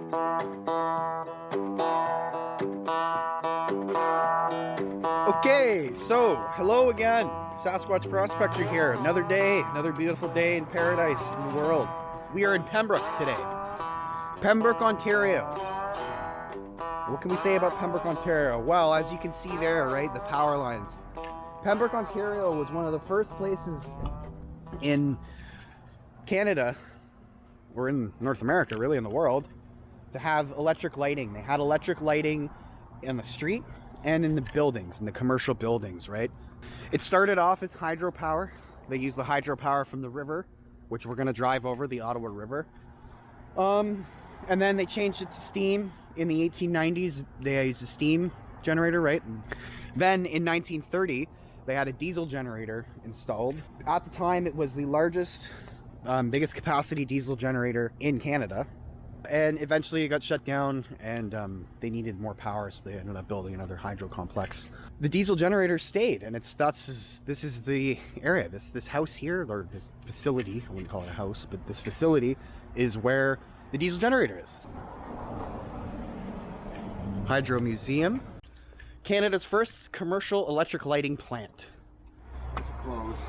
Okay, so hello again, Sasquatch Prospector here. Another day, another beautiful day in paradise in the world. We are in Pembroke today. Pembroke, Ontario. What can we say about Pembroke, Ontario? Well, as you can see there, right, the power lines. Pembroke, Ontario was one of the first places in Canada, or in North America, really, in the world, to have electric lighting. They had electric lighting in the street and in the buildings, in the commercial buildings, right? It started off as hydropower. They used the hydropower from the river, which we're going to drive over, the Ottawa River. And then they changed it to steam. In the 1890s, they used a steam generator, right? And then in 1930, they had a diesel generator installed. At the time, it was the largest, biggest capacity diesel generator in Canada. And eventually it got shut down, and they needed more power, so they ended up building another hydro complex. The diesel generator stayed, and this is the area, this house here, or this facility, I wouldn't call it a house, but this facility is where the diesel generator is. Hydro Museum, Canada's first commercial electric lighting plant. It's closed.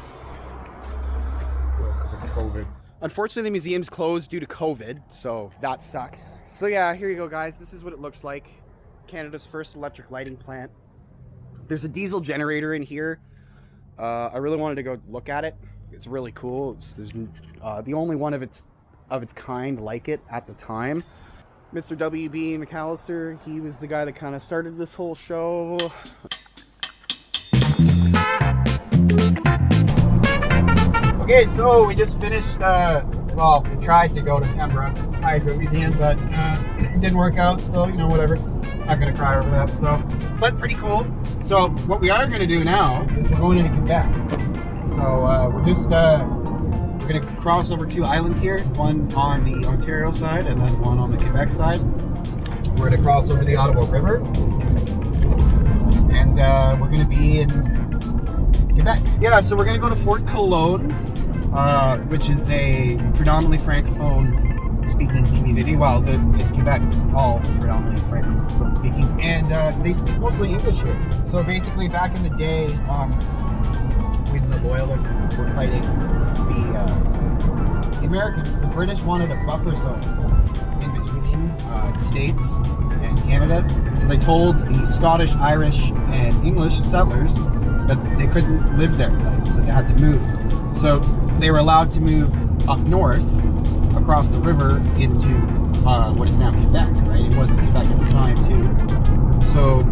Because of COVID. Unfortunately, the museum's closed due to COVID, so that sucks. So yeah, here you go, guys. This is what it looks like. Canada's first electric lighting plant. There's a diesel generator in here. I really wanted to go look at it. It's really cool. There's the only one of its kind like it at the time. Mr. W.B. McAllister, he was the guy that kind of started this whole show. Okay, so we just finished, well, we tried to go to Pembroke Hydro Museum, but it didn't work out, so, you know, whatever. Not gonna cry over that, so, but pretty cool. So, what we are gonna do now is we're going into Quebec. So, we're gonna cross over two islands here, one on the Ontario side and then one on the Quebec side. We're gonna cross over the Ottawa River, and we're gonna be in Quebec. Yeah, so we're gonna go to Fort Cologne, which is a predominantly Francophone speaking community. Well, in Quebec, it's all predominantly Francophone speaking, and they speak mostly English here. So basically, back in the day, when the Loyalists were fighting the Americans, the British wanted a buffer zone in between the States and Canada. So they told the Scottish, Irish, and English settlers that they couldn't live there, so they had to move. So they were allowed to move up north across the river into what is now Quebec, right? It was Quebec at the time too. So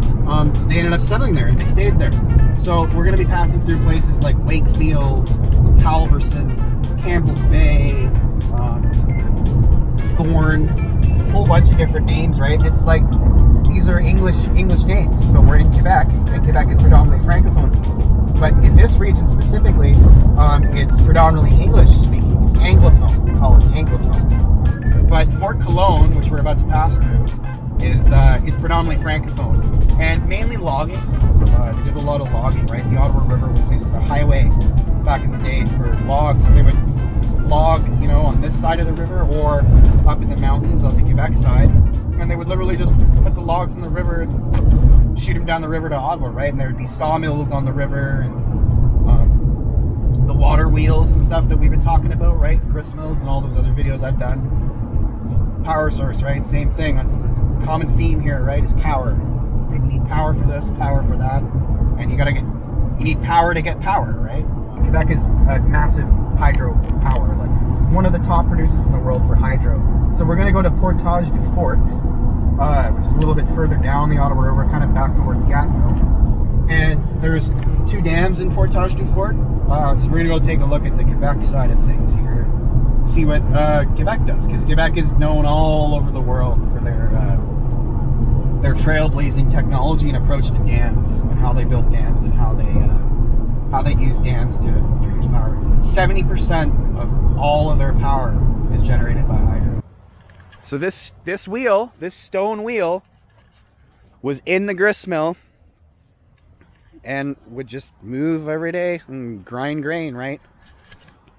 they ended up settling there, and they stayed there. So we're going to be passing through places like Wakefield, Halverson, Campbell's Bay, Thorn, a whole bunch of different names, right? It's like these are English names, but we're in Quebec, and Quebec is predominantly Francophone speaking. But in this region specifically, it's predominantly English speaking. It's Anglophone. We call it Anglophone. But Fort Cologne, which we're about to pass through, is predominantly Francophone and mainly logging. They did a lot of logging, right? The Ottawa River was used as a highway back in the day for logs. So they would log, you know, on this side of the river or up in the mountains on the Quebec side, and they would literally just put the logs in the river and shoot them down the river to Ottawa, right? And there would be sawmills on the river and the water wheels and stuff that we've been talking about, right? Grist mills and all those other videos I've done. It's power source, right? Same thing. That's a common theme here, right? Is power. You need power for this, power for that, and you need power to get power, right? Quebec is a massive hydro power. Like, it's one of the top producers in the world for hydro. So we're going to go to Portage du Fort, which is a little bit further down the Ottawa River, kind of back towards Gatineau. And there's two dams in Portage du Fort. So we're going to go take a look at the Quebec side of things here. See what Quebec does, because Quebec is known all over the world for their trailblazing technology and approach to dams, and how they build dams, and how they use dams to produce power. 70% of all of their power is generated by hydro. So this stone wheel, was in the grist mill and would just move every day and grind grain, right?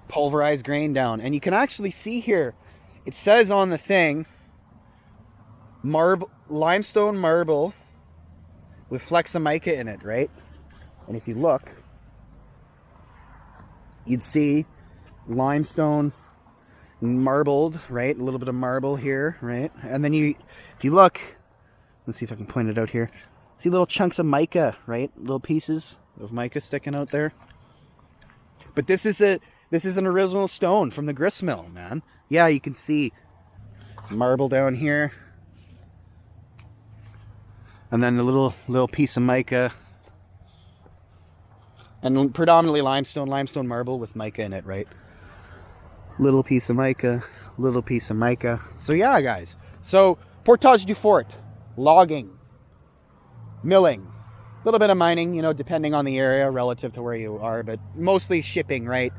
Pulverize grain down. And you can actually see here, it says on the thing, limestone marble with flexamica in it, right? And if you look, you'd see limestone marbled, right? A little bit of marble here, right? And then if you look, let's see if I can point it out here. See little chunks of mica, right? Little pieces of mica sticking out there. But this is an original stone from the grist mill, man. Yeah, you can see marble down here. And then a little piece of mica. And predominantly limestone marble with mica in it, right? Little piece of mica, little piece of mica. So yeah, guys. So Portage du Fort, logging, milling, a little bit of mining, you know, depending on the area relative to where you are, but mostly shipping, right?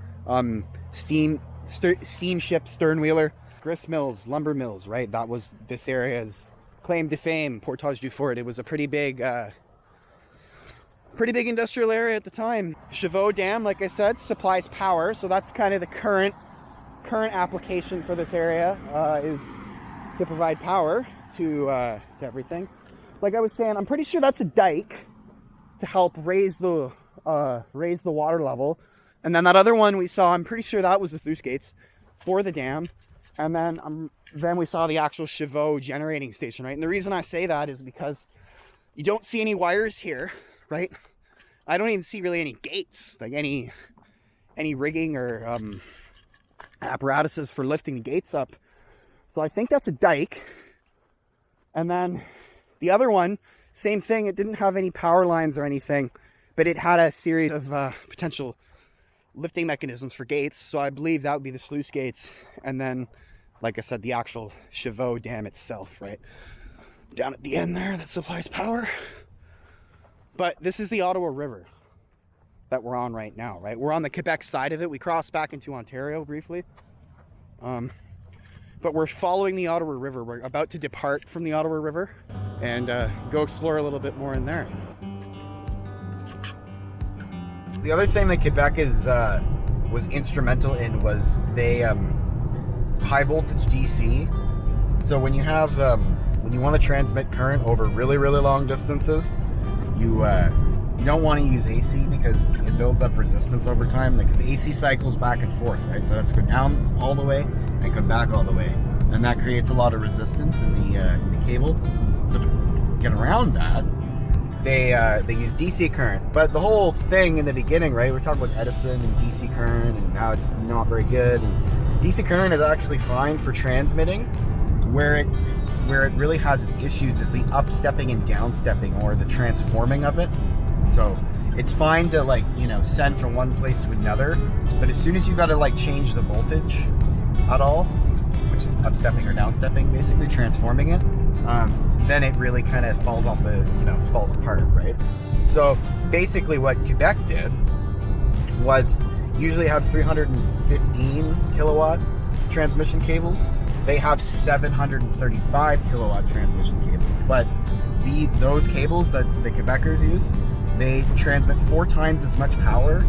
Steamship, stern wheeler, grist mills, lumber mills, right? That was this area's claim to fame, Portage du Fort. It was a pretty big industrial area at the time. Chevaux Dam, like I said, supplies power, so that's kind of the current application for this area, is to provide power to everything. Like I was saying, I'm pretty sure that's a dike to help raise the water level. And then that other one we saw, I'm pretty sure that was the sluice gates for the dam. And then we saw the actual Chevaux generating station, right? And the reason I say that is because you don't see any wires here, right? I don't even see really any gates, like any rigging or apparatuses for lifting the gates up. So I think that's a dike. And then the other one, same thing. It didn't have any power lines or anything, but it had a series of potential lifting mechanisms for gates. So I believe that would be the sluice gates. And then, like I said, the actual Chevaux Dam itself, right? Down at the end there, that supplies power. But this is the Ottawa River that we're on right now, right? We're on the Quebec side of it. We crossed back into Ontario briefly. But we're following the Ottawa River. We're about to depart from the Ottawa River and go explore a little bit more in there. The other thing that Quebec was instrumental in was they high voltage DC. So when you have when you want to transmit current over really long distances, you don't want to use AC because it builds up resistance over time. Because AC cycles back and forth, right? So that's go down all the way and come back all the way, and that creates a lot of resistance in the cable. So to get around that, they use DC current. But the whole thing in the beginning, right? We're talking about Edison and DC current, and now it's not very good. And DC current is actually fine for transmitting. Where it really has its issues is the upstepping and downstepping, or the transforming of it. So it's fine to, like, you know, send from one place to another, but as soon as you got to like change the voltage at all, which is upstepping or downstepping, basically transforming it, then it really kind of falls off falls apart, right? So basically what Quebec did was usually have 315 kilowatt transmission cables. They have 735 kilowatt transmission cables, but those cables that the Quebecers use, they transmit 4 times as much power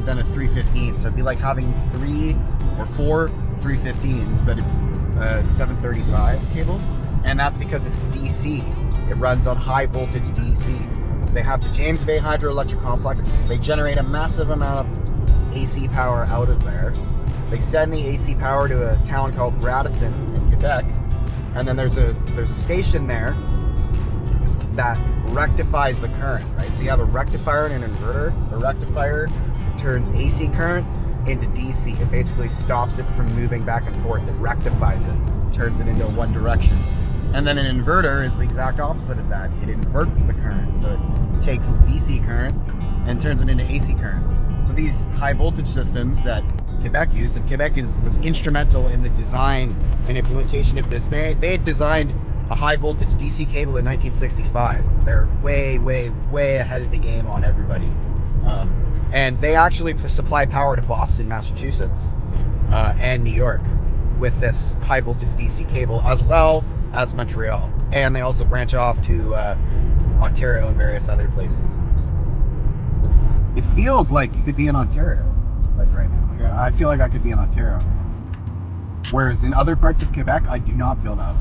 than a 315. So it'd be like having 3 or 4 315s, but it's a 735 cable, and that's because it's DC. It runs on high voltage DC. They have the James Bay hydroelectric complex. They generate a massive amount of AC power out of there. They send the AC power to a town called Radisson in Quebec, and then there's a station there that rectifies the current, right? So you have a rectifier and an inverter. The rectifier turns AC current into DC. It basically stops it from moving back and forth. It rectifies it, turns it into one direction. And then an inverter is the exact opposite of that. It inverts the current. So it takes DC current and turns it into AC current. So these high voltage systems that Quebec used, and Quebec was instrumental in the design and implementation of this. They had designed a high voltage DC cable in 1965. They're way ahead of the game on everybody. And they actually supply power to Boston, Massachusetts, and New York with this high voltage DC cable, as well as Montreal. And they also branch off to Ontario and various other places. It feels like you could be in Ontario, like right now. I feel like I could be in Ontario. Whereas in other parts of Quebec, I do not feel that.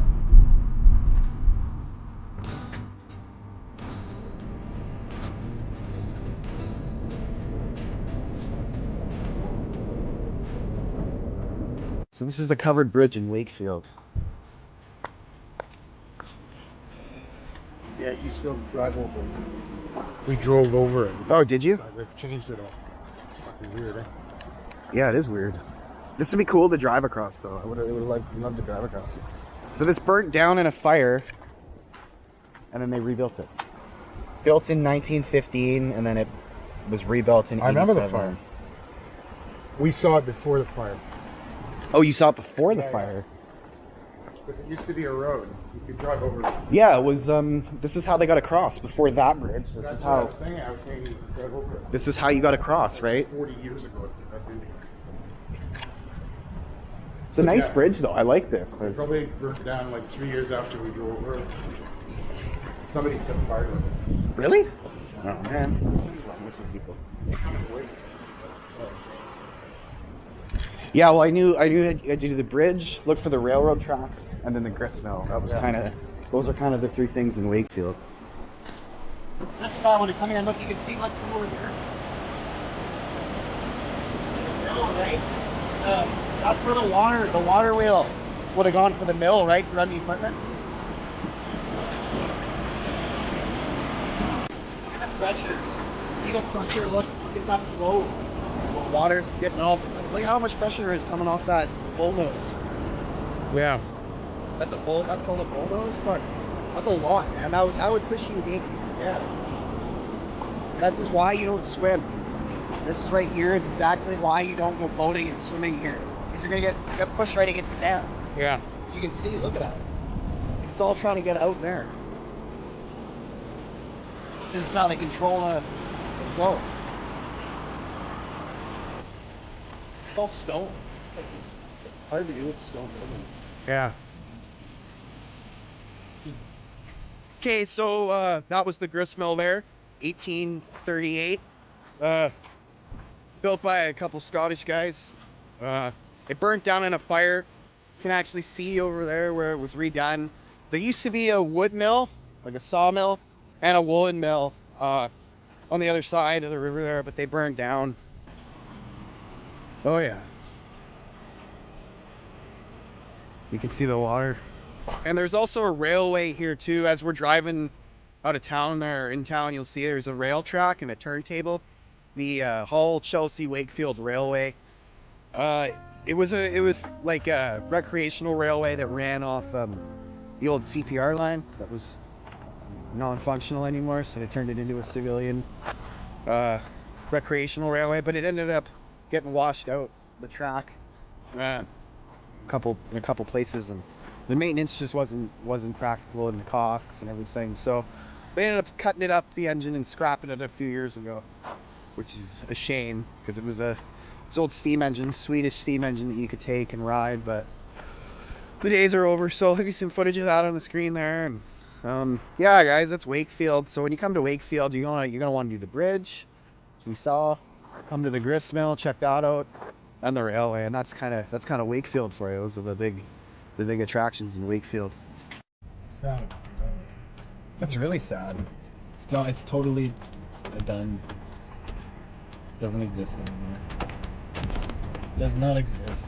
So this is the covered bridge in Wakefield. Yeah, you still drive over it. We drove over it. Oh, did you? They've changed it all. It's fucking weird, eh? Yeah, it is weird. This would be cool to drive across, though. I would have loved to drive across it. So this burnt down in a fire, and then they rebuilt it. Built in 1915, and then it was rebuilt in 87. I remember the fire. We saw it before the fire. Oh, you saw it before the Yeah, fire? Because it used to be a road. You could drive over it. Yeah, it was, this is how they got across, before that bridge. That's what I was saying. I was saying you could drive over it. This is how you got across, right? 40 years ago since I've been here. It's a nice bridge, though. I like this. It probably burnt down like 3 years after we drove over it. Somebody set fire to it. Really? Oh, man. That's why I'm missing people. Yeah, well, I knew I had to do the bridge, look for the railroad tracks, and then the grist mill. That was those are kind of the three things in Wakefield. This guy, when you come here and look, you can see what's over here. Right? That's where the water wheel would have gone for the mill, right? To run the equipment. Look at the pressure. See the pressure, look at that flow. The water's getting off. Look how much pressure is coming off that bullnose. Yeah. That's called a bullnose? But that's a lot, man. That would push you against it. Yeah. This is why you don't swim. This is right here is exactly why you don't go boating and swimming here. Because you're gonna get pushed right against the dam. Yeah. As you can see, look at that. It's all trying to get out there. This is how they control the flow. It's all stone. Hard to do with stone building. Yeah. Okay, so that was the grist mill there, 1838. Built by a couple Scottish guys. It burnt down in a fire. You can actually see over there where it was redone. There used to be a wood mill, like a sawmill, and a woolen mill on the other side of the river there, but they burned down. Oh yeah. You can see the water. And there's also a railway here too. As we're driving out of town there, in town, you'll see there's a rail track and a turntable. The Hull Chelsea Wakefield Railway. It was like a recreational railway that ran off the old CPR line that was non-functional anymore, so they turned it into a civilian recreational railway. But it ended up getting washed out the track in a couple places, and the maintenance just wasn't practical, and the costs and everything. So they ended up cutting it up, the engine, and scrapping it a few years ago, which is a shame because it was it's old steam engine, Swedish steam engine that you could take and ride, but the days are over. So I'll give you some footage of that on the screen there. And yeah, guys, that's Wakefield. So when you come to Wakefield, you're gonna want to do the bridge, which we saw. Come to the grist mill, check that out, and the railway, and that's kind of Wakefield for you. Those are the big attractions in Wakefield. Sad. That's really sad. It's totally done. Doesn't exist anymore. Does not exist.